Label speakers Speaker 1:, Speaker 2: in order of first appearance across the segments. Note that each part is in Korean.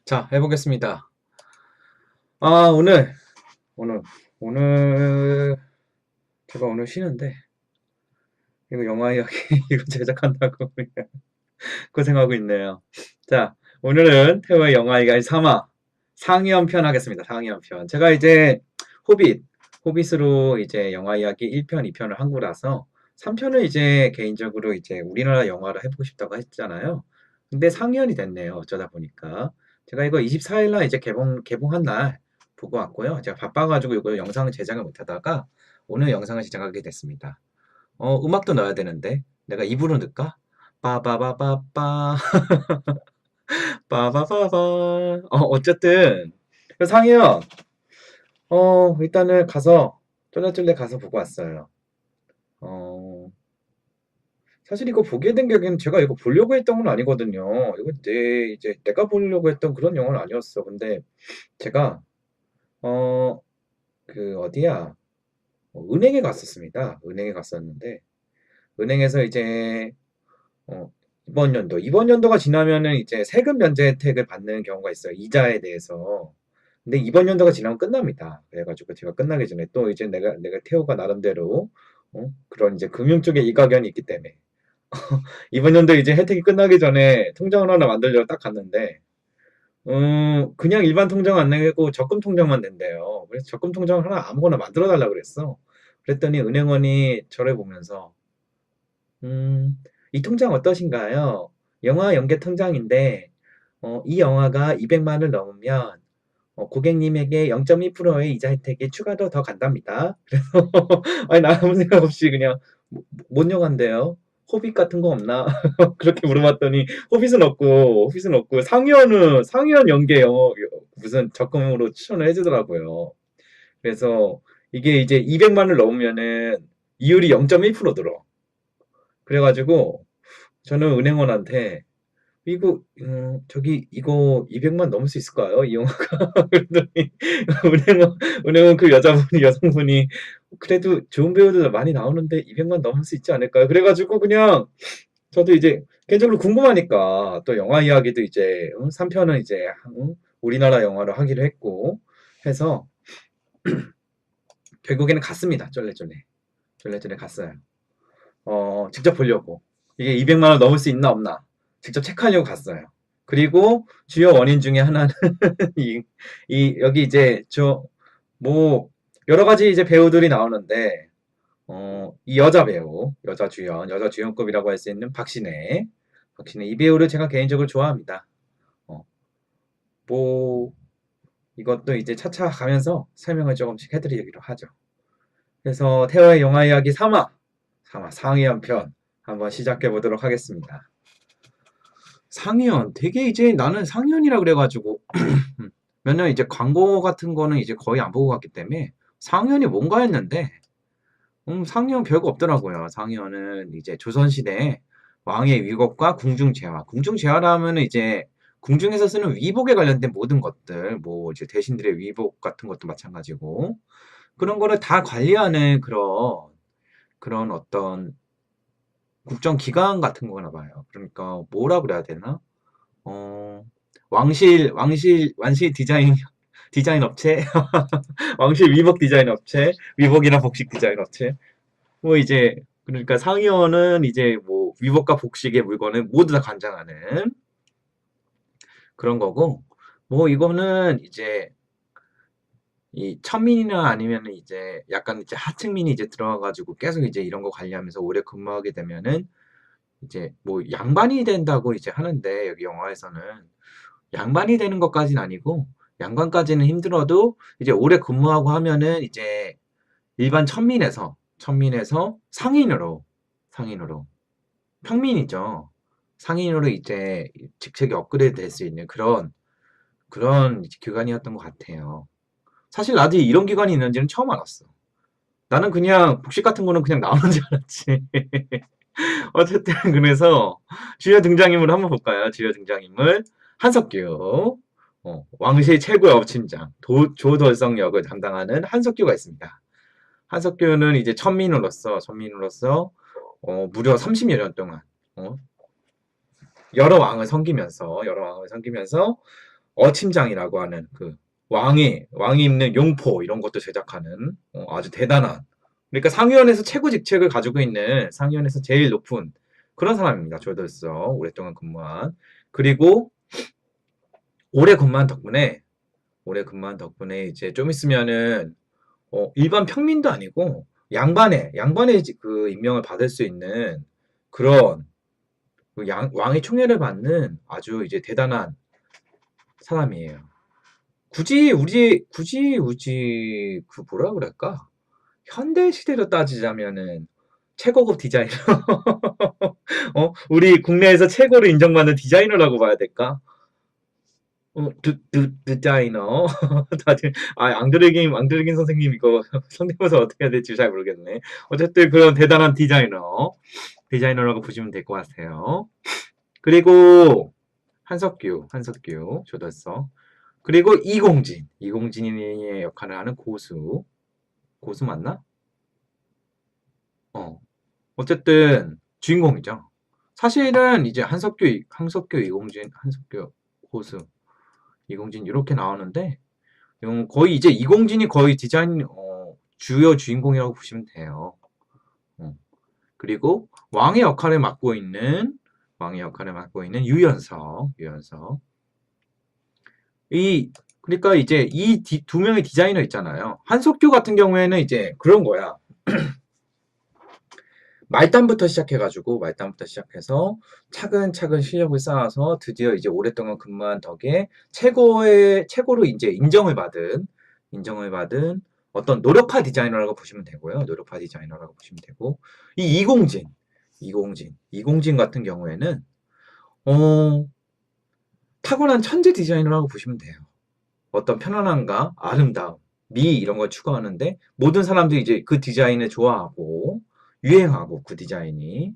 Speaker 1: 자, 해보겠습니다. 아, 오늘, 오늘, 제가 오늘 쉬는데, 이거 영화 이야기, 이거 제작한다고 그냥 고생하고 있네요. 자, 오늘은 태호의 영화 이야기 3화, 상이연편 하겠습니다. 상이연편. 제가 이제, 호빗, 호빗으로 이제 영화 이야기 1편, 2편을 한 거라서, 3편을 이제 개인적으로 이제 우리나라 영화를 해보고 싶다고 했잖아요. 근데 상이연이 됐네요. 어쩌다 보니까. 제가 이거 24일 날 이제 개봉한 날 보고 왔고요. 제가 바빠가지고 이거 영상 제작을 못하다가 오늘 영상을 제작하게 됐습니다. 음악도 넣어야 되는데 내가 입으로 넣을까? 빠바바바빠 빠바바바 어쨌든 상이연 일단은 가서 쫄래쫄래 가서 보고 왔어요. 어, 사실 이거 보게 된 계기는 제가 이거 보려고 했던 건 아니거든요. 이거 내가 보려고 했던 그런 영화는 아니었어. 근데 제가 어, 어디야? 은행에 갔었습니다. 은행에 갔었는데 은행에서 이제 이번 연도가 지나면은 이제 세금 면제 혜택을 받는 경우가 있어요. 이자에 대해서. 근데 이번 연도가 지나면 끝납니다. 그래가지고 제가 끝나기 전에 또 이제 내가 태호가 나름대로 그런 이제 금융 쪽에 일가견이 있기 때문에 이번 연도 이제 혜택이 끝나기 전에 통장을 하나 만들려고 딱 갔는데 그냥 일반 통장 안 내고 적금 통장만 낸대요. 그래서 적금 통장을 하나 아무거나 만들어 달라고 그랬어. 그랬더니 은행원이 저를 보면서 이 통장 어떠신가요? 영화 연계 통장인데 이 영화가 200만을 넘으면 고객님에게 0.2%의 이자 혜택이 추가로 더 간답니다. 그래서 아니 나 아무 생각 없이 그냥 뭔 영화인데요? 호빗 같은 거 없나? 그렇게 물어봤더니 호빗은 없고 상위원 연계 영어 무슨 적금으로 추천을 해주더라고요. 그래서 이게 이제 200만을 넘으면은 이율이 0.1% 들어. 그래가지고 저는 은행원한테 이거 200만 넘을 수 있을까요? 이 영화가. 그랬더니 은행원 그 여성분이 그래도 좋은 배우들 많이 나오는데 200만 넘을 수 있지 않을까요? 그래가지고 그냥 저도 이제 개인적으로 궁금하니까 또 영화 이야기도 이제 3편은 이제 우리나라 영화로 하기로 했고 해서 결국에는 갔습니다. 쫄래쫄래 갔어요. 직접 보려고. 이게 200만 원 넘을 수 있나 없나 직접 체크하려고 갔어요. 그리고 주요 원인 중에 하나는 여기 이제 뭐 여러 가지 이제 배우들이 나오는데 이 여자 주연급이라고 할 수 있는 박신혜 이 배우를 제가 개인적으로 좋아합니다. 어, 뭐 이것도 이제 차차 가면서 설명을 조금씩 해드리기로 하죠. 그래서 태화의 영화 이야기 3화 상위연편 한번 시작해 보도록 하겠습니다. 상위연 되게 이제 나는 상위연이라 그래가지고 맨날 이제 광고 같은 거는 이제 거의 안 보고 갔기 때문에 상위연이 뭔가 했는데 상위연 별거 없더라고요. 상위연은 이제 조선시대 왕의 위법과 궁중제화. 궁중제화라면은 이제 궁중에서 쓰는 위복에 관련된 모든 것들, 뭐 이제 대신들의 위복 같은 것도 마찬가지고 그런 거를 다 관리하는 그런 어떤 국정기관 같은 거나 봐요. 그러니까 뭐라 그래야 되나? 어, 완실 디자인 업체, 왕실 위복 디자인 업체, 위복이나 복식 디자인 업체. 뭐 이제 그러니까 상의원은 이제 뭐 위복과 복식의 물건을 모두 다 관장하는 그런 거고, 뭐 이거는 이제 이 천민이나 아니면은 이제 약간 이제 하층민이 이제 들어와가지고 계속 이제 이런 거 관리하면서 오래 근무하게 되면은 이제 뭐 양반이 된다고 이제 하는데 여기 영화에서는 양반이 되는 것까지는 아니고 양반까지는 힘들어도 이제 오래 근무하고 하면은 이제 일반 천민에서 상인으로 평민이죠. 상인으로 이제 직책이 업그레이드 될 수 있는 그런 이제 기관이었던 것 같아요. 사실 나도 이런 기관이 있는지는 처음 알았어. 나는 그냥 복식 같은 거는 그냥 나오는 줄 알았지. 어쨌든 그래서 주요 등장인물 한번 볼까요? 주요 등장인물 한석규, 왕실 최고의 업친장 조돌성 역을 담당하는 한석규가 있습니다. 한석규는 이제 천민으로서 무려 30여 년 동안 어, 여러 왕을 섬기면서 어침장이라고 하는 그 왕이 입는 용포 이런 것도 제작하는 아주 대단한 그러니까 상위원에서 최고 직책을 가지고 있는 상위원에서 제일 높은 그런 사람입니다. 조더스 오랫동안 근무한 그리고 오래 근무한 덕분에 이제 좀 있으면은 일반 평민도 아니고 양반의 그 임명을 받을 수 있는 그런 그 왕의 총애를 받는 아주 이제 대단한 사람이에요. 굳이 그 뭐라 그럴까? 현대 시대로 따지자면은 최고급 디자이너. 우리 국내에서 최고로 인정받는 디자이너라고 봐야 될까? 디자이너. 다들, 앙드레긴 선생님 이거 성대모사 어떻게 해야 될지 잘 모르겠네. 어쨌든 그런 대단한 디자이너라고 보시면 될 것 같아요. 그리고 한석규 조졌어. 그리고 이공진의 역할을 하는 고수 맞나? 어쨌든 주인공이죠. 사실은 이제 한석규, 이공진, 한석규, 고수, 이공진 이렇게 나오는데 거의 이제 이공진이 거의 주요 주인공이라고 보시면 돼요. 그리고 왕의 역할을 맡고 있는 유연석. 그러니까 이제 이 두 명의 디자이너 있잖아요. 한석규 같은 경우에는 이제 그런 거야. 말단부터 시작해서 차근차근 실력을 쌓아서 드디어 이제 오랫동안 근무한 덕에 최고로 이제 인정을 받은 어떤 노력파 디자이너라고 보시면 되고요. 이 이공진 같은 경우에는 타고난 천재 디자이너라고 보시면 돼요. 어떤 편안함과 아름다움, 미 이런 걸 추구하는데 모든 사람들이 이제 그 디자인을 좋아하고 유행하고 그 디자인이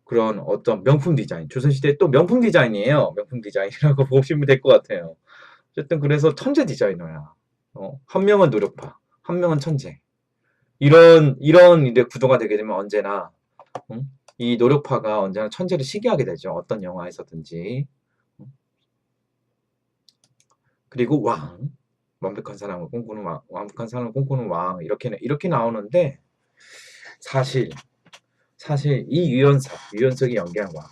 Speaker 1: 그런 어떤 명품 디자인 조선시대 또 명품 디자인이에요. 명품 디자인이라고 보시면 될 것 같아요. 어쨌든 그래서 천재 디자이너야. 한 명은 노력파, 한 명은 천재. 이런 이제 구도가 되게 되면 언제나 이 노력파가 언제나 천재를 시기하게 되죠. 어떤 영화에서든지. 그리고 완벽한 사람을 꿈꾸는 왕 이렇게 나오는데 사실 이 유연석이 연기한 왕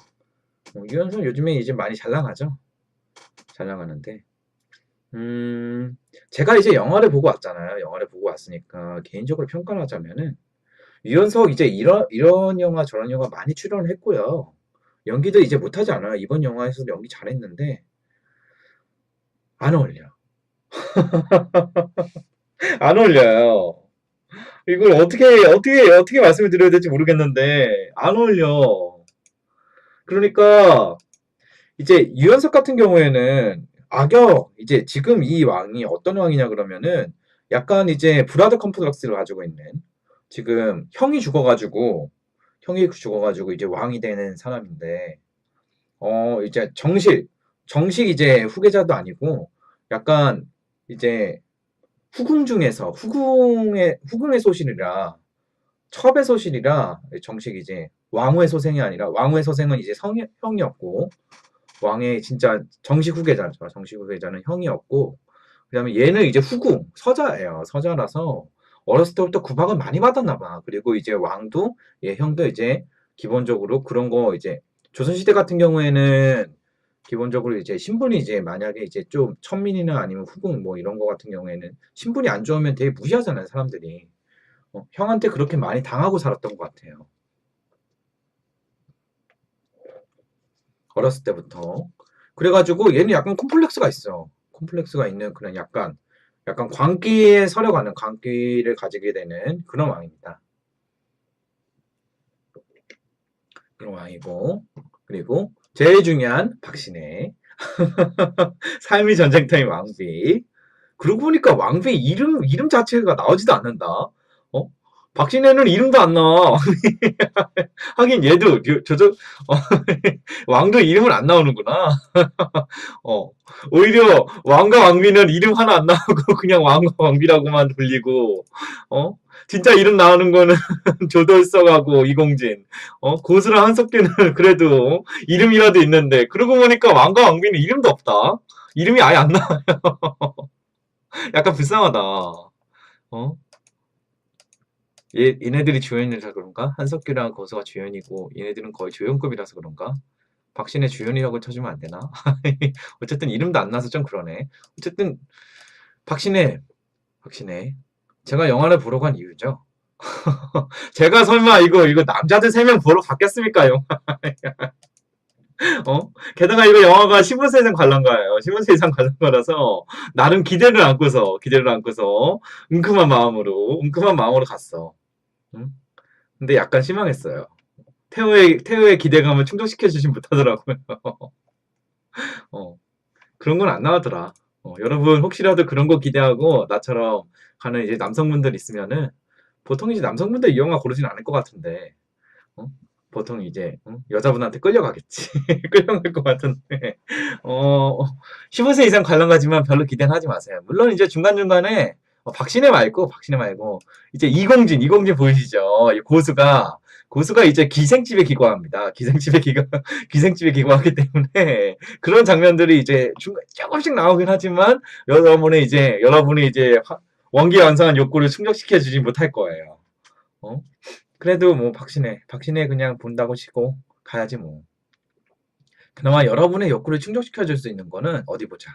Speaker 1: 유연석 요즘에 이제 많이 잘 나가죠. 잘 나가는데 제가 이제 영화를 보고 왔잖아요. 영화를 보고 왔으니까 개인적으로 평가를 하자면은 유연석 이제 이런 영화 저런 영화 많이 출연을 했고요. 연기도 이제 못하지 않아요. 이번 영화에서도 연기 잘했는데 안 어울려. 안 어울려요. 이걸 어떻게 말씀을 드려야 될지 모르겠는데 안 어울려. 그러니까 이제 유연석 같은 경우에는 이제 지금 이 왕이 어떤 왕이냐 그러면은 약간 이제 브라더 컴플렉스를 가지고 있는 지금 형이 죽어가지고 이제 왕이 되는 사람인데 이제 정식 이제 후계자도 아니고 약간 이제 후궁의 소신이라 첩의 소신이라 정식 이제 왕후의 소생이 아니라 왕후의 소생은 이제 형이었고 왕의 진짜 정식 후계자죠. 정식 후계자는 형이었고 그다음에 얘는 이제 서자예요. 서자라서 어렸을 때부터 구박을 많이 받았나 봐. 그리고 이제 왕도 얘 형도 이제 기본적으로 그런 거 이제 조선시대 같은 경우에는 기본적으로 이제 신분이 이제 만약에 이제 좀 천민이나 아니면 후궁 뭐 이런 거 같은 경우에는 신분이 안 좋으면 되게 무시하잖아요, 사람들이. 형한테 그렇게 많이 당하고 살았던 것 같아요. 어렸을 때부터. 그래가지고 얘는 약간 콤플렉스가 있어. 콤플렉스가 있는 그런 약간 광기에 서려가는 광기를 가지게 되는 그런 왕입니다. 그런 왕이고 그리고 제일 중요한 박신혜 삶의 전쟁터인 왕비. 그러고 보니까 왕비 이름 자체가 나오지도 않는다. 박신혜는 이름도 안 나와. 하긴 얘도 왕도 이름은 안 나오는구나. 오히려 왕과 왕비는 이름 하나 안 나오고 그냥 왕과 왕비라고만 불리고 진짜 이름 나오는 거는 조돌석하고 이공진. 고수랑 한석규는 그래도 이름이라도 있는데 그러고 보니까 왕과 왕비는 이름도 없다. 이름이 아예 안 나. 약간 불쌍하다. 어? 얘네들이 주연이라서 그런가? 한석규랑 고수가 주연이고 얘네들은 거의 조연급이라서 그런가? 박신혜 주연이라고 쳐주면 안 되나? 어쨌든 이름도 안 나서 좀 그러네. 어쨌든 박신혜, 박신혜. 제가 영화를 보러 간 이유죠. 제가 설마 이거 남자들 3명 보러 갔겠습니까? 영화. 게다가 이거 영화가 15세 이상 관람가예요. 15세 이상 관람가라서 나름 기대를 안고서 웅큼한 마음으로 갔어. 응? 근데 약간 실망했어요. 태호의 기대감을 충족시켜주진 못하더라고요. 어, 그런 건 안 나오더라. 여러분 혹시라도 그런 거 기대하고 나처럼 가는 이제 남성분들 있으면은 보통 이제 남성분들 이 영화 고르진 않을 것 같은데 어? 보통 이제 여자분한테 끌려가겠지. 끌려갈 것 같은데 15세 이상 관람가지만 별로 기대는 하지 마세요. 물론 이제 중간중간에 박신혜 말고 이제 이공진 보이시죠? 이 고수가 이제 기생집에 기거합니다. 기생집에 기거하기 때문에 그런 장면들이 이제 중간 조금씩 나오긴 하지만 여러분이 이제 원기완성한 욕구를 충족시켜 주지 못할 거예요. 어? 그래도 뭐 박신혜 그냥 본다고 치고 가야지 뭐. 그나마 여러분의 욕구를 충족시켜 줄 수 있는 거는 어디 보자.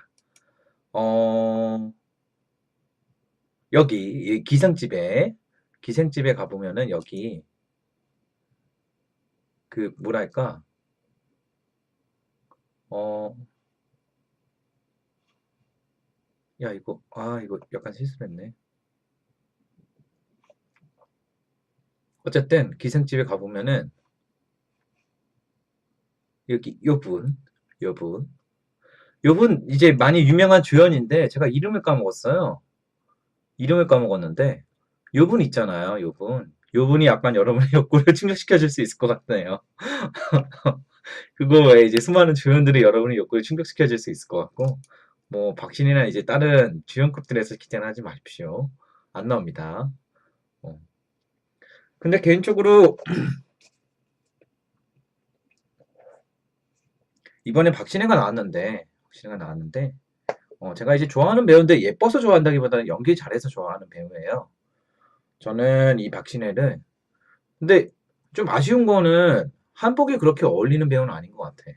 Speaker 1: 어, 여기 이 기생집에 가보면은 여기 그 뭐랄까 어, 야 이거 약간 실수했네. 어쨌든 기생집에 가보면은 여기 요분 요분 이제 많이 유명한 주연인데 제가 이름을 까먹었는데 요분 있잖아요. 요분이 약간 여러분의 욕구를 충족시켜 줄 수 있을 것 같네요. 그거 외에 이제 수많은 주연들이 여러분의 욕구를 충족시켜 줄 수 있을 것 같고 뭐 박신이나 이제 다른 주연급들에서 기대는 하지 마십시오. 안 나옵니다. 어. 근데 개인적으로 이번에 박신혜가 나왔는데 제가 이제 좋아하는 배우인데 예뻐서 좋아한다기보다는 연기 잘해서 좋아하는 배우예요. 저는 이 박신혜를 근데 좀 아쉬운 거는 한복이 그렇게 어울리는 배우는 아닌 것 같아.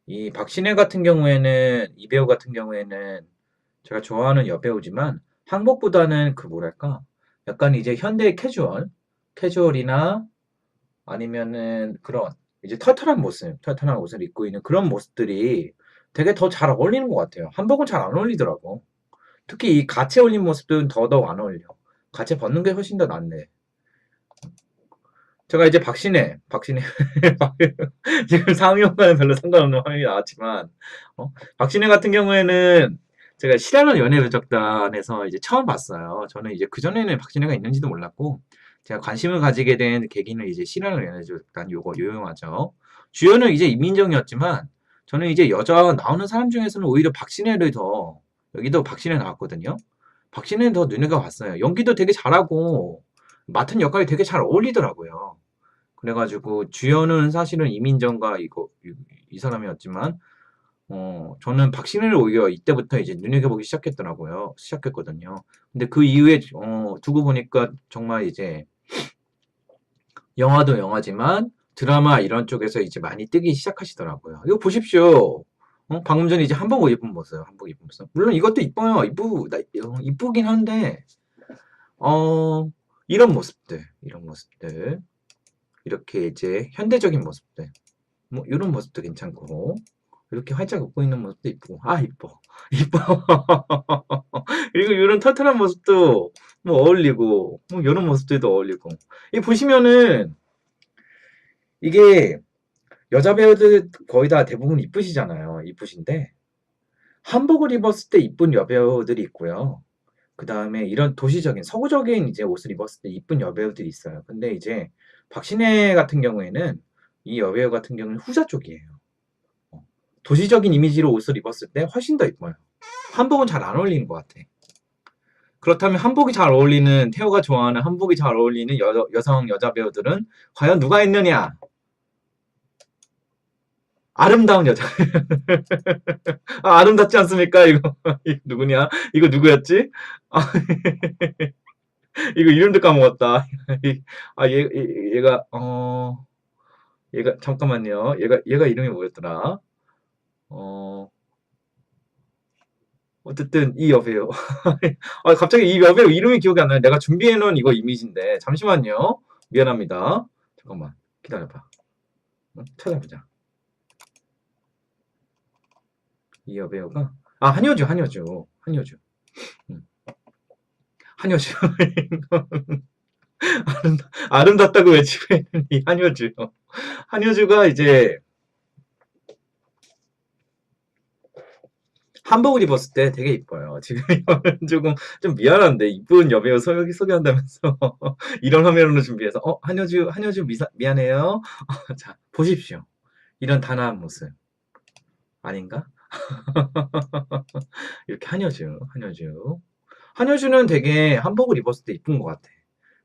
Speaker 1: 이 박신혜 같은 경우에는 이 배우 같은 경우에는 제가 좋아하는 여배우지만 한복보다는 그 뭐랄까 약간 이제 현대 캐주얼이나 아니면은 그런 이제 털털한 옷을 입고 있는 그런 모습들이 되게 더 잘 어울리는 것 같아요. 한복은 잘 안 어울리더라고. 특히 이 가채 올린 모습들은 더더욱 안 어울려. 가채 벗는 게 훨씬 더 낫네. 제가 이제 박신혜 지금 상영과는 별로 상관없는 화면이 나왔지만 박신혜 같은 경우에는 제가 실화는 연애부적단에서 이제 처음 봤어요. 저는 이제 그전에는 박신혜가 있는지도 몰랐고 제가 관심을 가지게 된 계기는 이제 실화는 연애부적단 요 영화죠. 주연은 이제 이민정이었지만 저는 이제 여자 나오는 사람 중에서는 오히려 박신혜를 더 여기도 박신혜 나왔거든요. 박신혜는 더 눈여겨봤어요. 연기도 되게 잘하고 맡은 역할이 되게 잘 어울리더라고요. 그래가지고 주연은 사실은 이민정과 이 사람이었지만 저는 박신혜를 오히려 이때부터 이제 눈여겨보기 시작했거든요. 근데 그 이후에 두고 보니까 정말 이제 영화도 영화지만 드라마 이런 쪽에서 이제 많이 뜨기 시작하시더라고요. 이거 보십시오. 방금 전에 이제 한복 입은 모습. 물론 이것도 이뻐요. 이쁘긴 한데 어, 이런 모습들. 이렇게 이제 현대적인 모습들. 뭐 이런 모습도 괜찮고 이렇게 활짝 웃고 있는 모습도 이쁘고 이뻐 이뻐 그리고 이런 털털한 모습도 뭐 어울리고 뭐 이런 모습들도 어울리고 이 보시면은 이게 여자 배우들 거의 다 대부분 이쁘시잖아요. 이쁘신데 한복을 입었을 때 이쁜 여배우들이 있고요. 그 다음에 이런 도시적인 서구적인 이제 옷을 입었을 때 이쁜 여배우들이 있어요. 근데 이제 박신혜 같은 경우에는 이 여배우 같은 경우는 후자 쪽이에요. 도시적인 이미지로 옷을 입었을 때 훨씬 더 이뻐요. 한복은 잘 안 어울리는 것 같아. 그렇다면 한복이 잘 어울리는 태호가 좋아하는 한복이 잘 어울리는 여성 여자 배우들은 과연 누가 있느냐? 아름다운 여자. 아, 아름답지 않습니까? 이거 이거 누구냐? 이거 누구였지? 아, 이거 이름도 까먹었다. 아, 얘가 얘가 잠깐만요. 얘가 이름이 뭐였더라? 어 어쨌든 이 여배우. 아, 갑자기 이 여배우 이름이 기억이 안 나요. 내가 준비해놓은 이거 이미지인데 잠시만요. 미안합니다. 잠깐만 기다려봐. 찾아보자. 이 여배우가 한효주. 음, 한효주. 아름답다고 외치고 있는 이 한효주. 한효주가 이제 한복을 입었을 때 되게 이뻐요. 지금 이거는 조금 좀 미안한데 이쁜 여배우 소개한다면서 이런 화면으로 준비해서 한효주 미안해요. 자 보십시오. 이런 단아한 모습 아닌가? 이렇게 한효주는 되게 한복을 입었을 때 이쁜 것 같아.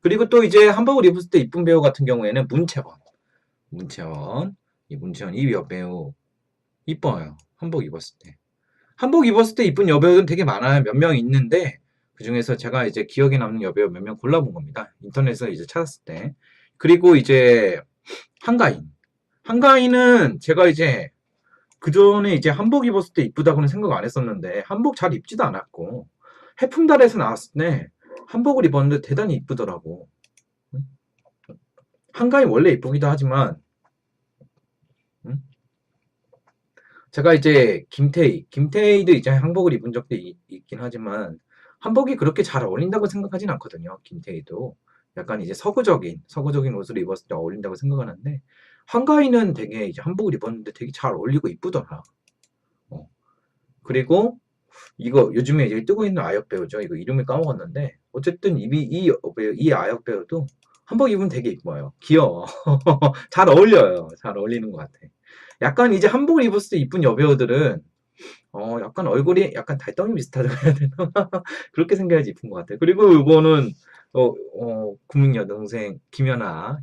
Speaker 1: 그리고 또 이제 한복을 입었을 때 이쁜 배우 같은 경우에는 문채원 이 여배우 이뻐요. 한복 입었을 때 이쁜 여배우는 되게 많아요. 몇 명 있는데 그중에서 제가 이제 기억에 남는 여배우 몇 명 골라본 겁니다. 인터넷에서 이제 찾았을 때. 그리고 이제 한가인. 한가인은 제가 이제 그전에 이제 한복 입었을 때 이쁘다고는 생각 안 했었는데 한복 잘 입지도 않았고 해풍달에서 나왔을 때 한복을 입었는데 대단히 이쁘더라고. 한가인 원래 이쁘기도 하지만 제가 이제 김태희도 이제 한복을 입은 적도 있긴 하지만 한복이 그렇게 잘 어울린다고 생각하진 않거든요. 김태희도 약간 이제 서구적인 옷을 입었을 때 어울린다고 생각하는데 한가인은 되게 이제 한복을 입었는데 되게 잘 어울리고 이쁘더라. 어. 그리고 이거 요즘에 이제 뜨고 있는 아역 배우죠. 이거 이름을 까먹었는데 어쨌든 이 아역 배우도 한복 입으면 되게 이뻐요. 귀여워. 잘 어울려요. 잘 어울리는 것 같아. 약간 이제 한복을 입었을 때 이쁜 여배우들은 약간 얼굴이 약간 달덩이 비슷하다고 해야 되나? 그렇게 생겨야지 이쁜 것 같아. 그리고 이거는 국민 여동생 김연아.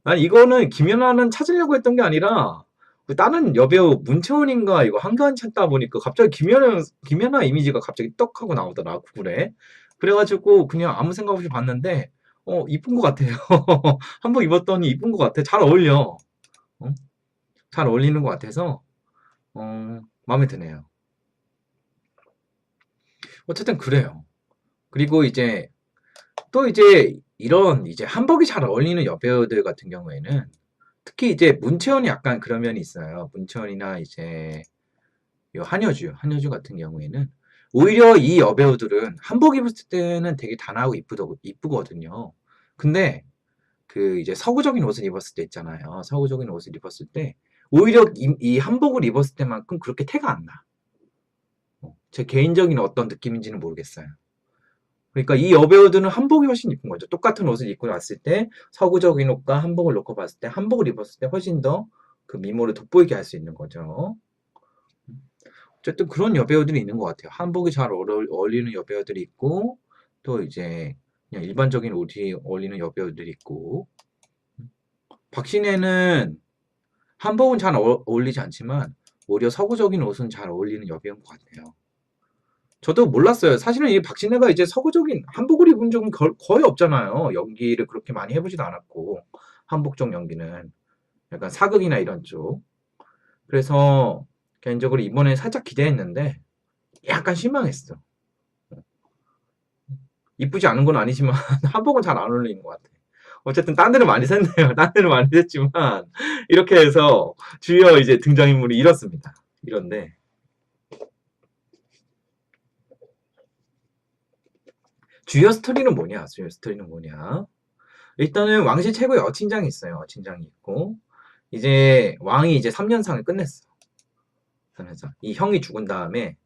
Speaker 1: 난 이거는 김연아는 찾으려고 했던 게 아니라 그 다른 여배우 문채원인가 이거 한가한 찾다 보니까 갑자기 김연아 이미지가 갑자기 떡 하고 나오더라 구글에. 그래가지고 그냥 아무 생각 없이 봤는데 이쁜 것 같아요. 한복 입었더니 이쁜 것 같아. 잘 어울려. 어? 잘 어울리는 것 같아서 마음에 드네요. 어쨌든 그래요. 그리고 이제 또 이제 이런 이제 한복이 잘 어울리는 여배우들 같은 경우에는 특히 이제 문채원이 약간 그런 면이 있어요. 문채원이나 이제 요 한효주 같은 경우에는 오히려 이 여배우들은 한복 입었을 때는 되게 단아하고 이쁘거든요. 근데 그 이제 서구적인 옷을 입었을 때 있잖아요. 서구적인 옷을 입었을 때 오히려 이 한복을 입었을 때만큼 그렇게 태가 안 나. 제 개인적인 어떤 느낌인지는 모르겠어요. 그러니까 이 여배우들은 한복이 훨씬 이쁜 거죠. 똑같은 옷을 입고 왔을 때 서구적인 옷과 한복을 놓고 봤을 때 한복을 입었을 때 훨씬 더 그 미모를 돋보이게 할 수 있는 거죠. 어쨌든 그런 여배우들이 있는 것 같아요. 한복이 잘 어울리는 여배우들이 있고 또 이제 그냥 일반적인 옷이 어울리는 여배우들이 있고 박신혜는 한복은 잘 어울리지 않지만 오히려 서구적인 옷은 잘 어울리는 여배우인 것 같아요. 저도 몰랐어요. 사실은 이 박신혜가 이제 서구적인 한복을 입은 적은 거의 없잖아요. 연기를 그렇게 많이 해보지도 않았고 한복적 연기는 약간 사극이나 이런 쪽. 그래서 개인적으로 이번에 살짝 기대했는데 약간 실망했어. 이쁘지 않은 건 아니지만 한복은 잘 안 어울리는 것 같아. 어쨌든 딴 데는 많이 샜네요. 딴 데는 많이 샜지만 이렇게 해서 주요 이제 등장인물이 이렇습니다. 이런데 주요 스토리는 뭐냐? 일단은 왕실 최고의 어친장이 있어요. 어친장이 있고 이제 왕이 이제 3년상을 끝냈어. 3년상. 이 형이 죽은 다음에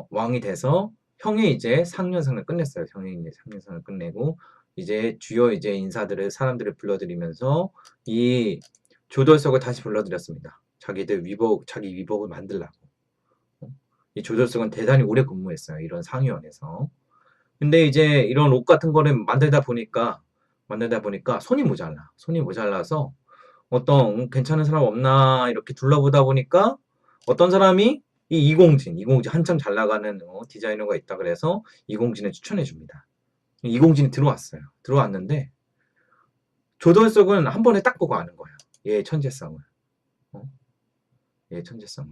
Speaker 1: 왕이 돼서 형이 이제 상년상을 끝냈어요. 형이 이제 3년상을 끝내고 이제 주요 이제 인사들을 사람들을 불러들이면서 이 조돌석을 다시 불러들였습니다. 자기 위복을 만들라고. 이 조돌석은 대단히 오래 근무했어요. 이런 상위원에서. 근데 이제 이런 옷 같은 거를 만들다 보니까 손이 모자라. 손이 모자라서 어떤 괜찮은 사람 없나 이렇게 둘러보다 보니까 어떤 사람이 이 이공진 한참 잘 나가는 디자이너가 있다 그래서 이공진을 추천해 줍니다. 이공진이 들어왔어요. 들어왔는데 조덜석은 한 번에 딱 보고 아는 거예요. 얘의 천재성을. 어? 얘의 천재성을.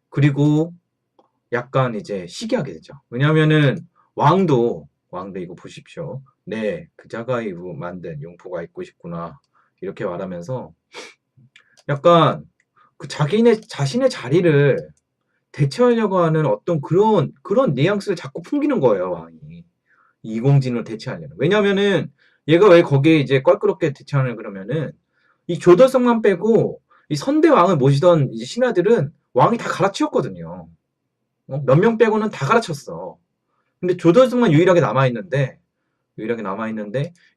Speaker 1: 그리고 약간 이제 시기하게 되죠. 왜냐면은 왕도 이거 보십시오. 네, 그 자가이브 만든 용포가 입고 싶구나. 이렇게 말하면서 약간 그 자신의 자리를 대체하려고 하는 어떤 그런 뉘앙스를 자꾸 풍기는 거예요, 왕이. 이공진을 대체하려는. 왜냐면은 얘가 왜 거기에 이제 껄끄럽게 대체하는 그러면은 이 조더성만 빼고 이 선대 왕을 모시던 이제 신하들은 왕이 다 갈아치웠거든요. 몇 명 빼고는 다 갈아쳤어. 근데 조더성만 유일하게 남아있는데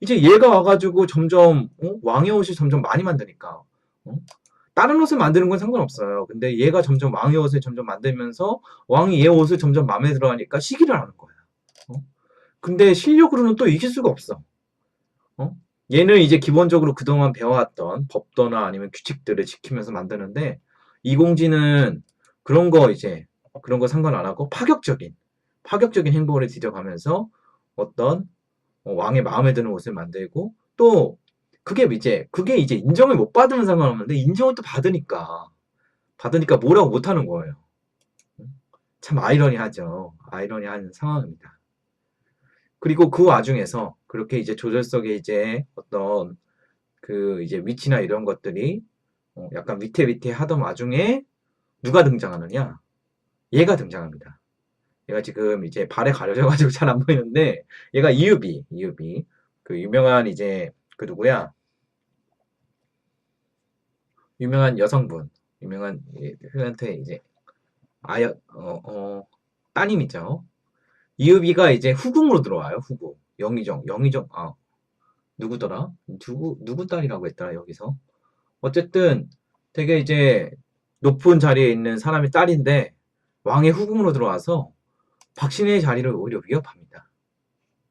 Speaker 1: 이제 얘가 와가지고 점점 왕의 옷을 점점 많이 만드니까 어? 다른 옷을 만드는 건 상관없어요. 근데 얘가 점점 왕의 옷을 점점 만들면서 왕이 얘 옷을 점점 마음에 들어하니까 시기를 하는 거야. 어? 근데 실력으로는 또 이길 수가 없어. 어? 얘는 이제 기본적으로 그동안 배워왔던 법도나 아니면 규칙들을 지키면서 만드는데 이공지는 그런 거 이제 그런 거 상관 안 하고 파격적인 행보를 들여가면서 어떤 왕의 마음에 드는 옷을 만들고 또 그게 이제 인정을 못 받으면 상관없는데 인정을 또 받으니까 뭐라고 못 하는 거예요. 참 아이러니하죠. 아이러니한 상황입니다. 그리고 그 와중에서 그렇게 이제 조절석에 이제 어떤 그 이제 위치나 이런 것들이 약간 위태위태 하던 와중에 누가 등장하느냐? 얘가 등장합니다. 얘가 지금 이제 발에 가려져가지고 잘 안 보이는데 얘가 이유비 그 유명한 이제 그 누구야? 유명한 여성분, 유명한 한테 이제 아여 따님이죠. 이유비가 이제 후궁으로 들어와요. 후궁 영의정 누구더라? 누구 딸이라고 했더라 여기서. 어쨌든 되게 이제 높은 자리에 있는 사람의 딸인데 왕의 후궁으로 들어와서 박신혜의 자리를 오히려 위협합니다.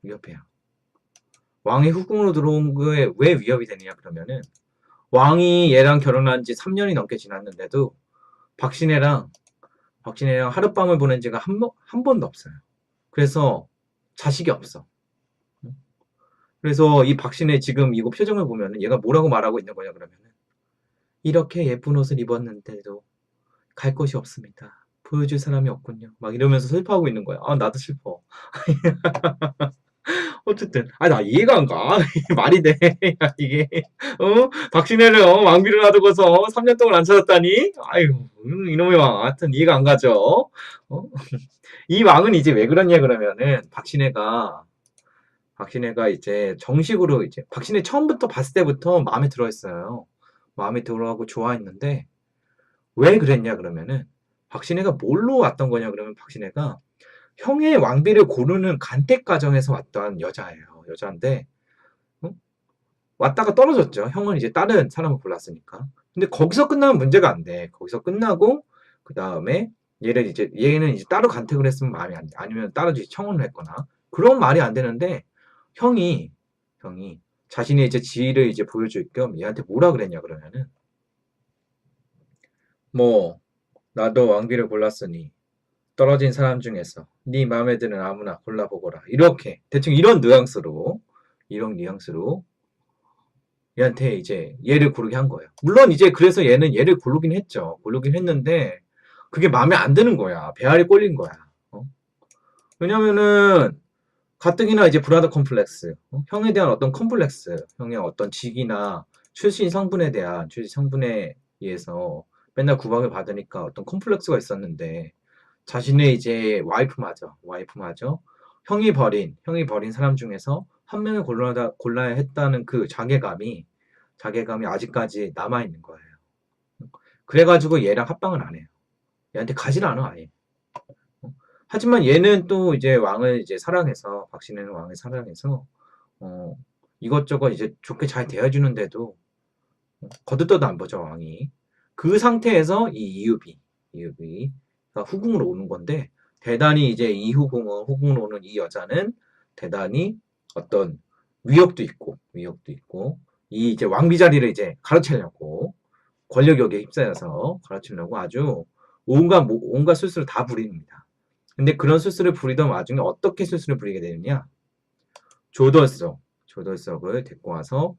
Speaker 1: 위협해요. 왕의 후궁으로 들어온 거에 왜 위협이 되느냐 그러면은 왕이 얘랑 결혼한 지 3년이 넘게 지났는데도 박신혜랑 하룻밤을 보낸 지가 한 번도 없어요. 그래서 자식이 없어. 그래서 이 박신혜 지금 이거 표정을 보면은 얘가 뭐라고 말하고 있는 거냐 그러면은 이렇게 예쁜 옷을 입었는데도 갈 곳이 없습니다. 보여줄 사람이 없군요. 막 이러면서 슬퍼하고 있는 거야. 아, 나도 슬퍼. 어쨌든, 나 이해가 안 가. 말이 돼. 이게, 박신혜를, 왕비를 놔두고서 3년 동안 안 찾았다니? 아유, 이놈의 왕. 하여튼 이해가 안 가죠. 어? 이 왕은 이제 왜 그러냐, 그러면은, 박신혜가 이제 정식으로 이제, 박신혜 처음부터 봤을 때부터 마음에 들어 했어요. 마음에 들어하고 좋아했는데, 왜 그랬냐, 그러면은, 박신혜가 뭘로 왔던 거냐, 그러면 박신혜가 형의 왕비를 고르는 간택 과정에서 왔던 여자인데, 어? 왔다가 떨어졌죠. 형은 이제 다른 사람을 골랐으니까. 근데 거기서 끝나면 문제가 안 돼. 거기서 끝나고, 그 다음에 얘는 이제 따로 간택을 했으면 마음이 안 돼. 아니면 따로 이제 청혼을 했거나. 그런 말이 안 되는데, 형이 자신의 이제 지위를 이제 보여줄 겸 얘한테 뭐라 그랬냐, 그러면은, 뭐, 나도 왕비를 골랐으니, 떨어진 사람 중에서 네 마음에 드는 아무나 골라보거라. 이렇게 대충 이런 뉘앙스로 얘한테 이제 얘를 고르게 한 거예요. 물론 이제 그래서 얘는 얘를 고르긴 했죠. 고르긴 했는데 그게 마음에 안 드는 거야. 배알이 꼴린 거야. 왜냐면은 가뜩이나 이제 브라더 컴플렉스, 형에 대한 어떤 컴플렉스, 형의 어떤 직이나 출신 성분에 의해서 맨날 구박을 받으니까 어떤 컴플렉스가 있었는데 자신의 이제 와이프마저 형이 버린 사람 중에서 한 명을 골라야 했다는 그 자괴감이 아직까지 남아있는 거예요. 그래가지고 얘랑 합방을 안 해요. 얘한테 가지를 않아, 아예. 하지만 얘는 또 이제 박신혜는 왕을 사랑해서, 이것저것 이제 좋게 잘 대해주는데도, 거들떠도 안 보죠, 왕이. 그 상태에서 이유비가 후궁으로 오는 건데, 대단히 이제 후궁으로 오는 이 여자는 대단히 어떤 위협도 있고, 이 이제 왕비 자리를 이제 가로채려고 권력욕에 휩싸여서 가로채려고 아주 온갖 술수를 다 부립니다. 근데 그런 술수를 부리던 와중에 어떻게 술수를 부리게 되느냐? 조덜석을 데리고 와서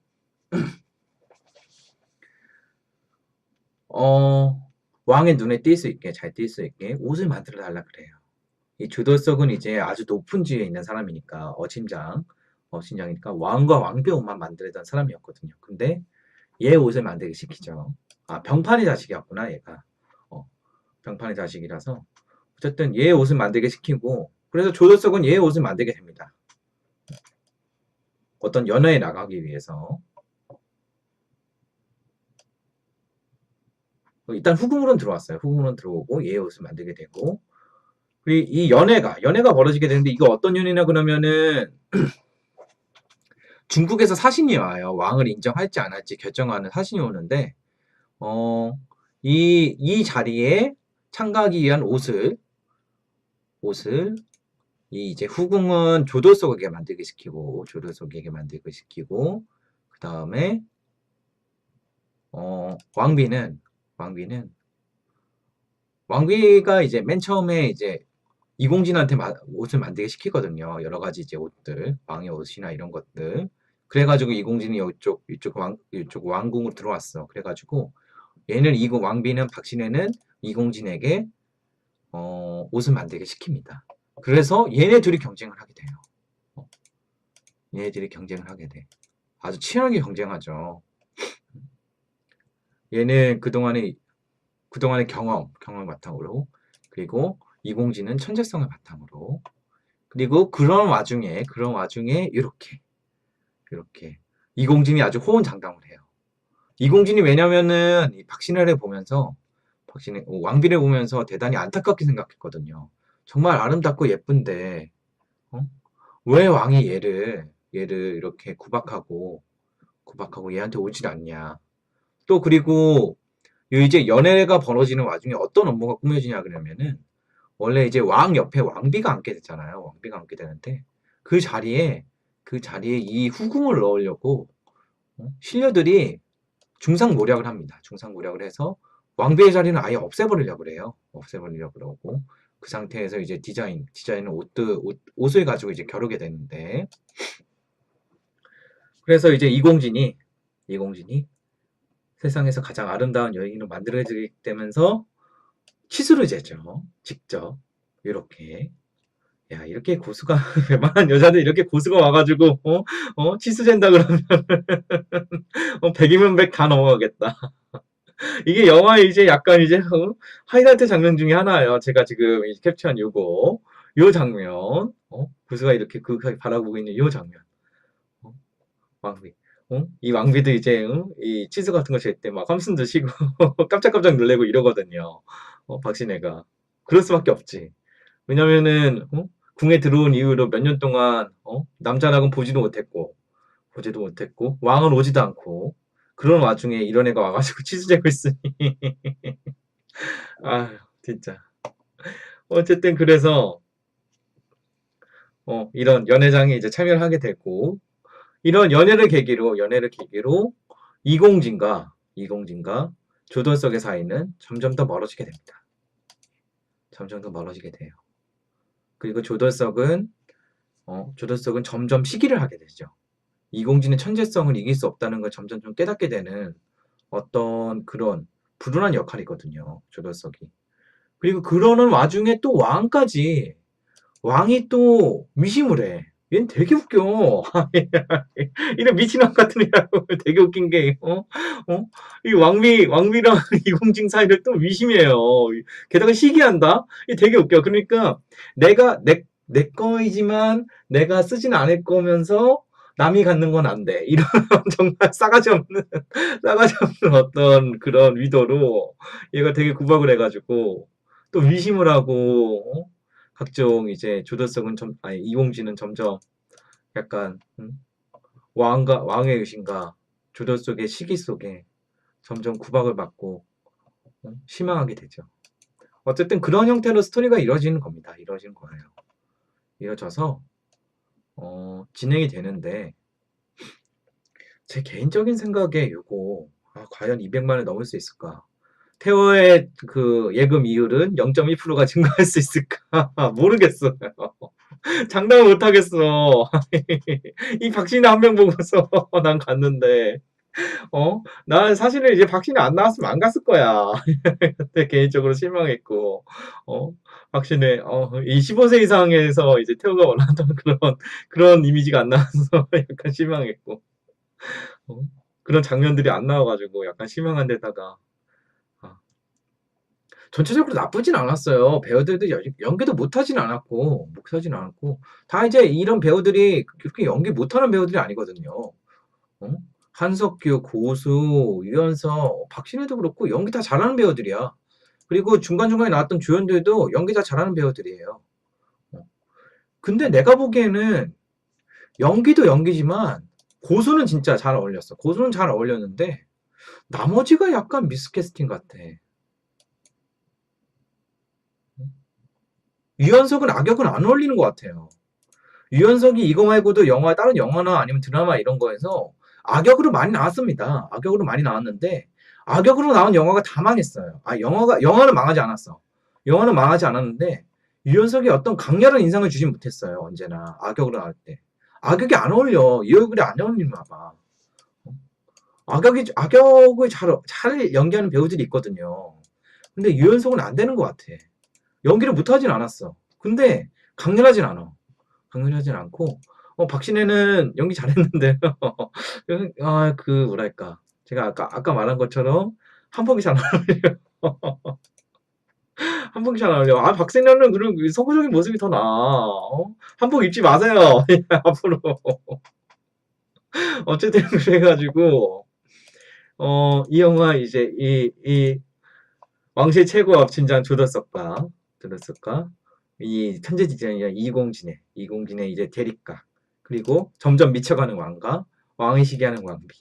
Speaker 1: 왕의 눈에 띌 수 있게, 잘 띌 수 있게 옷을 만들어 달라 그래요. 이 조덜석은 이제 아주 높은 지위에 있는 사람이니까, 어심장이니까 왕과 왕비 옷만 만들던 사람이었거든요. 근데 얘 옷을 만들기 시키죠. 아, 병판의 자식이었구나, 얘가. 병판의 자식이라서. 어쨌든 얘 옷을 만들게 시키고, 그래서 조덜석은 얘 옷을 만들게 됩니다. 어떤 연회에 나가기 위해서. 일단 후궁으로는 들어왔어요. 후궁으로는 들어오고 얘 옷을 만들게 되고, 그리고 이 연애가 벌어지게 되는데, 이거 어떤 연애냐 그러면은 중국에서 사신이 와요. 왕을 인정할지 안 할지 결정하는 사신이 오는데, 이 자리에 참가하기 위한 옷을 이 이제 후궁은 조돌석에게 만들게 시키고, 그 다음에 왕비가 이제 맨 처음에 이제 이공진한테 옷을 만들게 시키거든요. 여러 가지 이제 옷들, 왕의 옷이나 이런 것들. 그래가지고 이공진이 이쪽 왕궁으로 들어왔어. 그래가지고 얘는 왕비는 박신혜는 이공진에게 옷을 만들게 시킵니다. 그래서 얘네 둘이 경쟁을 하게 돼요. 얘네들이 경쟁을 하게 돼. 아주 치열하게 경쟁하죠. 얘는 그동안의 경험을 바탕으로, 그리고 이공진은 천재성을 바탕으로, 그리고 그런 와중에 이렇게 이공진이 아주 호언장담을 해요. 이공진이 왜냐면은 박신혜를 보면서 왕비를 보면서 대단히 안타깝게 생각했거든요. 정말 아름답고 예쁜데 왜 왕이 얘를 이렇게 구박하고 얘한테 오질 않냐. 또 그리고 이제 연애가 벌어지는 와중에 어떤 업무가 꾸며지냐 그러면은, 원래 이제 왕 옆에 왕비가 앉게 됐잖아요. 왕비가 앉게 되는데 그 자리에 이 후궁을 넣으려고 신녀들이 중상모략을 합니다. 중상모략을 해서 왕비의 자리는 아예 없애버리려고 그래요. 없애버리려고 그러고, 그 상태에서 이제 디자인은 옷을 가지고 이제 겨루게 되는데, 그래서 이제 이공진이 세상에서 가장 아름다운 여인으로 만들어지게 되면서 치수를 재죠. 직접. 이렇게. 야, 이렇게 고수가, 웬만한 여자들 이렇게 고수가 와가지고, 치수 잰다 그러면, 100이면 100 다 넘어가겠다. 이게 영화에 이제 약간 이제, 하이라이트 장면 중에 하나예요. 제가 지금 캡처한 요 장면. 고수가 이렇게 그윽하게 바라보고 있는 요 장면. 왕비. 이 왕비도 이제, 이 치수 같은 거 잴 때 막 함숨도 쉬고, 깜짝깜짝 놀래고 이러거든요. 박신혜가. 그럴 수밖에 없지. 왜냐면은, 궁에 들어온 이후로 몇 년 동안, 남자락은 보지도 못했고, 왕은 오지도 않고, 그런 와중에 이런 애가 와가지고 치수재고 있으니. 아, 진짜. 어쨌든 그래서, 이런 연회장에 이제 참여를 하게 되고, 이런 연애를 계기로 이공진과 조돌석의 사이는 점점 더 멀어지게 됩니다. 점점 더 멀어지게 돼요. 그리고 조돌석은 점점 시기를 하게 되죠. 이공진의 천재성을 이길 수 없다는 걸 점점 좀 깨닫게 되는 어떤 그런 불운한 역할이거든요. 조돌석이. 그리고 그러는 와중에 또 왕이 또 위심을 해. 얘는 되게 웃겨. 이런 미친놈 같은 애라고. 되게 웃긴 게, 이 왕비랑 이공진 사이를 또 위심해요. 게다가 시기한다? 이게 되게 웃겨. 그러니까, 내 거이지만 내가 쓰진 않을 거면서 남이 갖는 건 안 돼. 이런 정말 싸가지 없는 어떤 그런 위도로 얘가 되게 구박을 해가지고, 또 위심을 하고, 각종 이제 이공진은 점점 약간 왕의 의신과 조절 속의 시기 속에 점점 구박을 받고 실망하게 되죠. 어쨌든 그런 형태로 스토리가 이루어지는 겁니다. 이루어지는 거예요. 이루어져서 진행이 되는데 제 개인적인 생각에 요거 과연 200만 원 넘을 수 있을까? 태워의 그 예금 이율은 0.1%가 증가할 수 있을까? 모르겠어요. 장담을 못 하겠어. 이 박신혜 한 명 보고서 난 갔는데, 난 사실은 이제 박신혜 안 나왔으면 안 갔을 거야. 근데 개인적으로 실망했고, 어, 박신혜, 이 15세 이상에서 이제 태우가 올랐던 그런 이미지가 안 나와서 약간 실망했고, 어, 그런 장면들이 안 나와가지고 약간 실망한 데다가, 아, 전체적으로 나쁘진 않았어요. 배우들도 연기도 못하진 않았고, 다 이제 이런 배우들이 그렇게 연기 못하는 배우들이 아니거든요. 어? 한석규, 고수, 유연석, 박신혜도 그렇고 연기 다 잘하는 배우들이야. 그리고 중간중간에 나왔던 조연들도 연기 다 잘하는 배우들이에요. 어. 근데 내가 보기에는 연기도 연기지만 고수는 진짜 잘 어울렸어. 고수는 잘 어울렸는데 나머지가 약간 미스캐스팅 같아. 유연석은 악역은 안 어울리는 것 같아요. 유연석이 이거 말고도 다른 영화나 아니면 드라마 이런 거에서 악역으로 많이 나왔습니다. 악역으로 많이 나왔는데, 악역으로 나온 영화가 다 망했어요. 영화는 망하지 않았어. 영화는 망하지 않았는데, 유연석이 어떤 강렬한 인상을 주진 못했어요. 언제나. 악역으로 나올 때. 악역이 안 어울려. 이 얼굴이 안 어울리나 봐. 악역을 잘 연기하는 배우들이 있거든요. 근데 유연석은 안 되는 것 같아. 연기를 못하진 않았어. 근데 강렬하진 않아. 강렬하진 않고 박신혜는 연기 잘했는데요. 뭐랄까 제가 아까 말한 것처럼 한복이 잘 안 어울려요. 한복이 잘 안 어울려. 박신혜는 그런 서구적인 모습이 더 나아. 한복 입지 마세요. 앞으로. 어쨌든 그래가지고 이 영화 이제 이 왕실 최고 앞친장 조더석과 이 천재 디자이너 이공진의 이제 대립가, 그리고 점점 미쳐가는 왕가, 왕이 시기하는 왕비,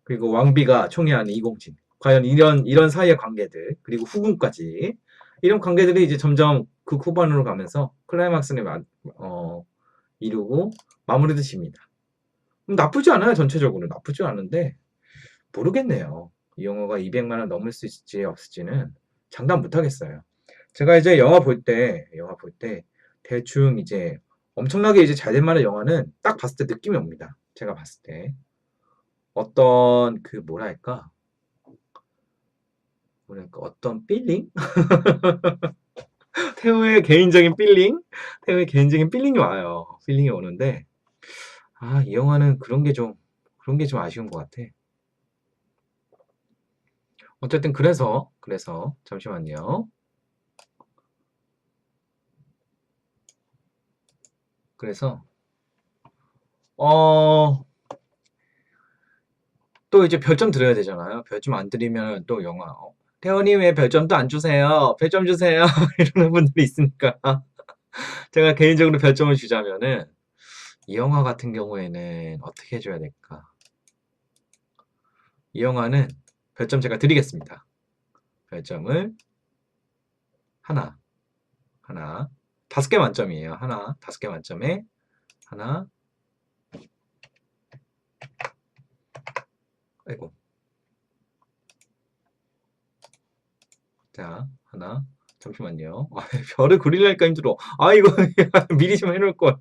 Speaker 1: 그리고 왕비가 총애하는 이공진. 과연 이런 사이의 관계들, 그리고 후궁까지 이런 관계들이 이제 점점 그 후반으로 가면서 클라이막스를 이루고 마무리도 집니다. 나쁘지 않아요. 전체적으로 나쁘지 않은데 모르겠네요. 이 영화가 200만 원 넘을 수 있을지 없을지는 장담 못 하겠어요. 제가 이제 영화 볼 때 대충 이제 엄청나게 이제 잘 될 만한 영화는 딱 봤을 때 느낌이 옵니다. 제가 봤을 때 어떤 어떤 필링? 태우의 개인적인 필링이 와요. 필링이 오는데 이 영화는 그런 게 좀 아쉬운 것 같아. 어쨌든 그래서 잠시만요. 그래서 어, 또 이제 별점 드려야 되잖아요. 별점 안 드리면 또 영화 태원님 왜 별점도 안 주세요? 별점 주세요. 이러는 분들이 있으니까 제가 개인적으로 별점을 주자면은 이 영화 같은 경우에는 어떻게 해줘야 될까? 이 영화는 별점 제가 드리겠습니다. 별점을 하나, 하나, 5개 만점이에요. 하나, 5개 만점에 하나, 아이고, 자, 하나, 잠시만요. 별을 그리려니까 힘들어. 이거 미리 좀 해놓을 거예요.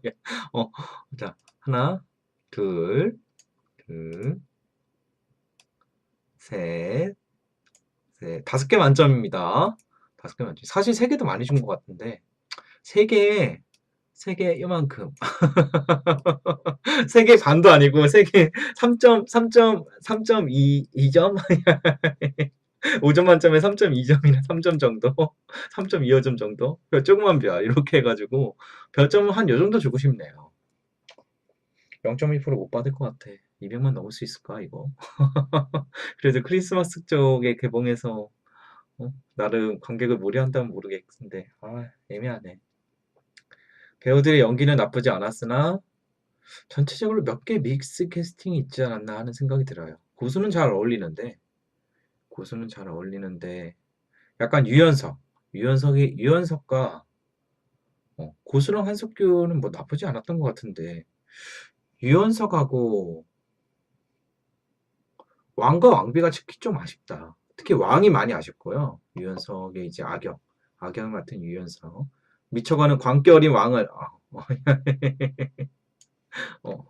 Speaker 1: 자, 하나, 둘, 둘, 셋, 5개 만점입니다. 5개 만점. 사실 3개도 많이 준 것 같은데, 3개 이만큼. 3개 반도 아니고, 3개 3.2점? 5점 만점에 3.2점이나 3점 정도? 3.25점 정도? 조그만 별, 이렇게 해가지고, 별점은 한 요 정도 주고 싶네요. 0.1%못 받을 것 같아. 200만 넘을 수 있을까, 이거? 그래도 크리스마스 쪽에 개봉해서 나름 관객을 몰이한다면 모르겠는데 애매하네. 배우들의 연기는 나쁘지 않았으나 전체적으로 몇 개 믹스 캐스팅이 있지 않았나 하는 생각이 들어요. 고수는 잘 어울리는데 약간 유연석과 고수랑 한석규는 뭐 나쁘지 않았던 것 같은데 유연석하고 왕과 왕비가 특히 좀 아쉽다. 특히 왕이 많이 아쉽고요. 유연석의 이제 악역 같은 유연석. 미쳐가는 광기 어린 왕을, 어,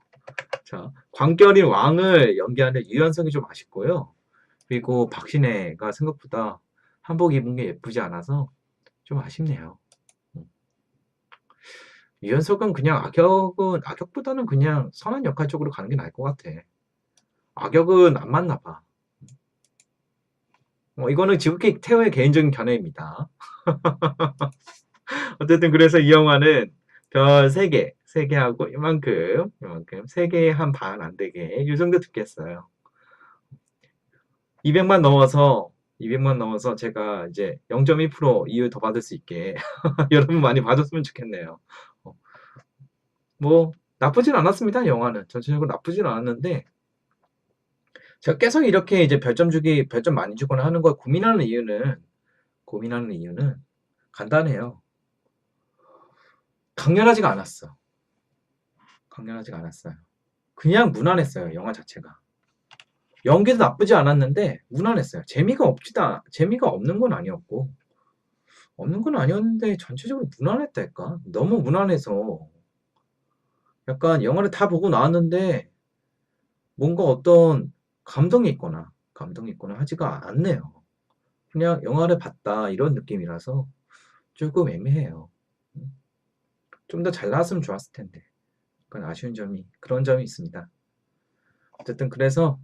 Speaker 1: 자, 광기 어린 왕을 연기하는 유연석이 좀 아쉽고요. 그리고 박신혜가 생각보다 한복 입은 게 예쁘지 않아서 좀 아쉽네요. 유연석은 그냥 악역보다는 그냥 선한 역할 쪽으로 가는 게 나을 것 같아. 악역은 안 맞나 봐. 이거는 지극히 태호의 개인적인 견해입니다. 어쨌든 그래서 이 영화는 별 3개, 3개 하고 이만큼, 3개에 한 반 안 되게 이 정도 듣겠어요. 200만 넘어서 제가 이제 0.1% 이유 더 받을 수 있게 여러분 많이 봐줬으면 좋겠네요. 뭐 나쁘진 않았습니다. 영화는 전체적으로 나쁘진 않았는데 제가 계속 이렇게 이제 별점 많이 주거나 하는 걸 고민하는 이유는 간단해요. 강렬하지가 않았어. 강렬하지가 않았어요. 그냥 무난했어요. 영화 자체가. 연기도 나쁘지 않았는데 무난했어요. 재미가 없는 건 아니었고 없는 건 아니었는데 전체적으로 무난했달까? 너무 무난해서 약간 영화를 다 보고 나왔는데 뭔가 어떤 감동이 있거나 하지가 않네요. 그냥 영화를 봤다 이런 느낌이라서 조금 애매해요. 좀 더 잘 나왔으면 좋았을 텐데. 약간 그런 점이 있습니다. 어쨌든 그래서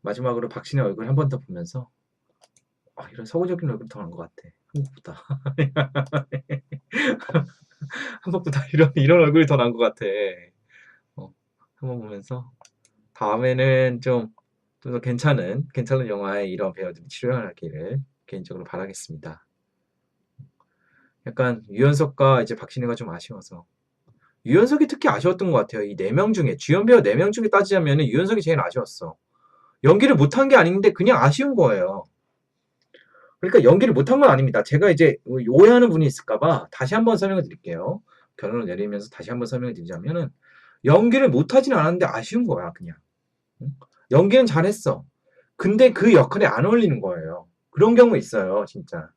Speaker 1: 마지막으로 박신의 얼굴 한 번 더 보면서 이런 서구적인 얼굴 더 나은 것 같아. 한국보다. 한국보다 이런 얼굴이 더 나은 것 같아. 한번 보면서 다음에는 좀 더 괜찮은 영화에 이런 배우들이 출연하기를 개인적으로 바라겠습니다. 약간 유연석과 이제 박신혜가 좀 아쉬워서 유연석이 특히 아쉬웠던 것 같아요. 이 4명 중에 주연 배우 4명 중에 따지자면 유연석이 제일 아쉬웠어. 연기를 못한 게 아닌데 그냥 아쉬운 거예요. 그러니까 연기를 못한 건 아닙니다. 제가 이제 오해하는 분이 있을까봐 다시 한번 설명을 드릴게요. 결론을 내리면서 다시 한번 설명을 드리자면은 연기를 못하진 않았는데 아쉬운 거야, 그냥. 응? 연기는 잘했어. 근데 그 역할에 안 어울리는 거예요. 그런 경우 있어요, 진짜.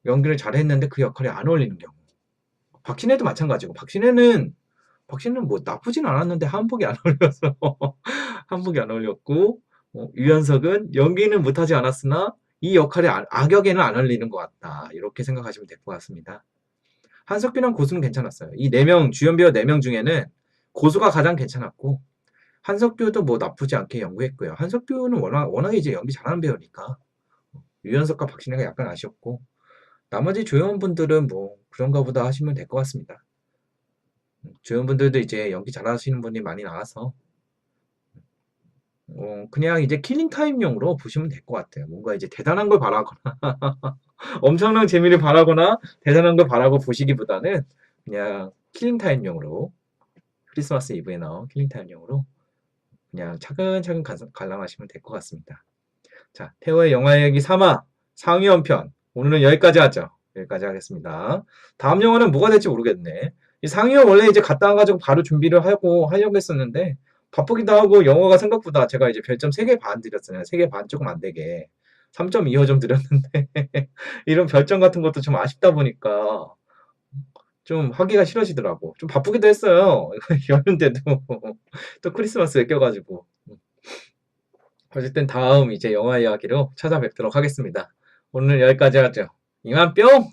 Speaker 1: 연기를 잘했는데 그 역할에 안 어울리는 경우. 박신혜도 마찬가지고, 박신혜는 뭐 나쁘진 않았는데 한복이 안 어울려서 한복이 안 어울렸고, 유연석은 연기는 못하지 않았으나 이 역할에 악역에는 안 어울리는 것 같다. 이렇게 생각하시면 될 것 같습니다. 한석규랑 고수는 괜찮았어요. 이 4명, 주연 배우 4명 중에는 고수가 가장 괜찮았고, 한석규도 뭐 나쁘지 않게 연구했고요. 한석규는 워낙에 이제 연기 잘하는 배우니까 유연석과 박신혜가 약간 아쉬웠고, 나머지 조연분들은 뭐 그런가 보다 하시면 될 것 같습니다. 조연분들도 이제 연기 잘하시는 분이 많이 나와서 그냥 이제 킬링타임용으로 보시면 될 것 같아요. 뭔가 이제 대단한 걸 바라거나 엄청난 재미를 바라거나 대단한 걸 바라고 보시기보다는 그냥 킬링타임용으로 크리스마스 이브에 나온 킬링타임용으로 그냥 차근차근 관람하시면 될 것 같습니다. 자, 태호의 영화 얘기 3화 상위원편 오늘은 여기까지 하죠. 여기까지 하겠습니다. 다음 영화는 뭐가 될지 모르겠네. 이 상위원 원래 이제 갔다 와가지고 바로 준비를 하려고 했었는데 바쁘기도 하고 영화가 생각보다 제가 이제 별점 3개 반 드렸잖아요. 3개 반 조금 안 되게 3.25점 드렸는데 이런 별점 같은 것도 좀 아쉽다 보니까 좀 하기가 싫어지더라고. 좀 바쁘기도 했어요. 여는데도 또 크리스마스에 껴가지고. 어쨌든 다음 이제 영화 이야기로 찾아뵙도록 하겠습니다. 오늘 여기까지 하죠. 이만 뿅!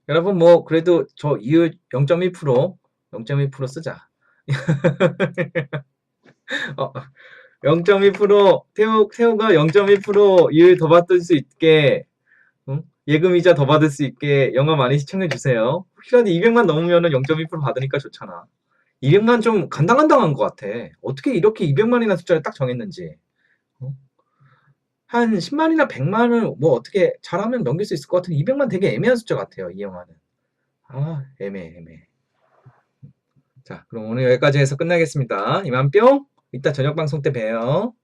Speaker 1: 여러분 뭐 그래도 저 이율 0.1% 쓰자. 0.1% 태우가 0.1% 이율 더 받을 수 있게 예금이자 더 받을 수 있게 영화 많이 시청해 주세요. 혹시라도 200만 넘으면은 0.1% 받으니까 좋잖아. 200만 좀 간당간당한 것 같아. 어떻게 이렇게 200만이나 숫자를 딱 정했는지. 한 10만이나 100만을 뭐 어떻게 잘하면 넘길 수 있을 것 같은데 200만 되게 애매한 숫자 같아요. 이 영화는. 애매해. 자, 그럼 오늘 여기까지 해서 끝나겠습니다. 이만 뿅! 이따 저녁 방송 때 봬요.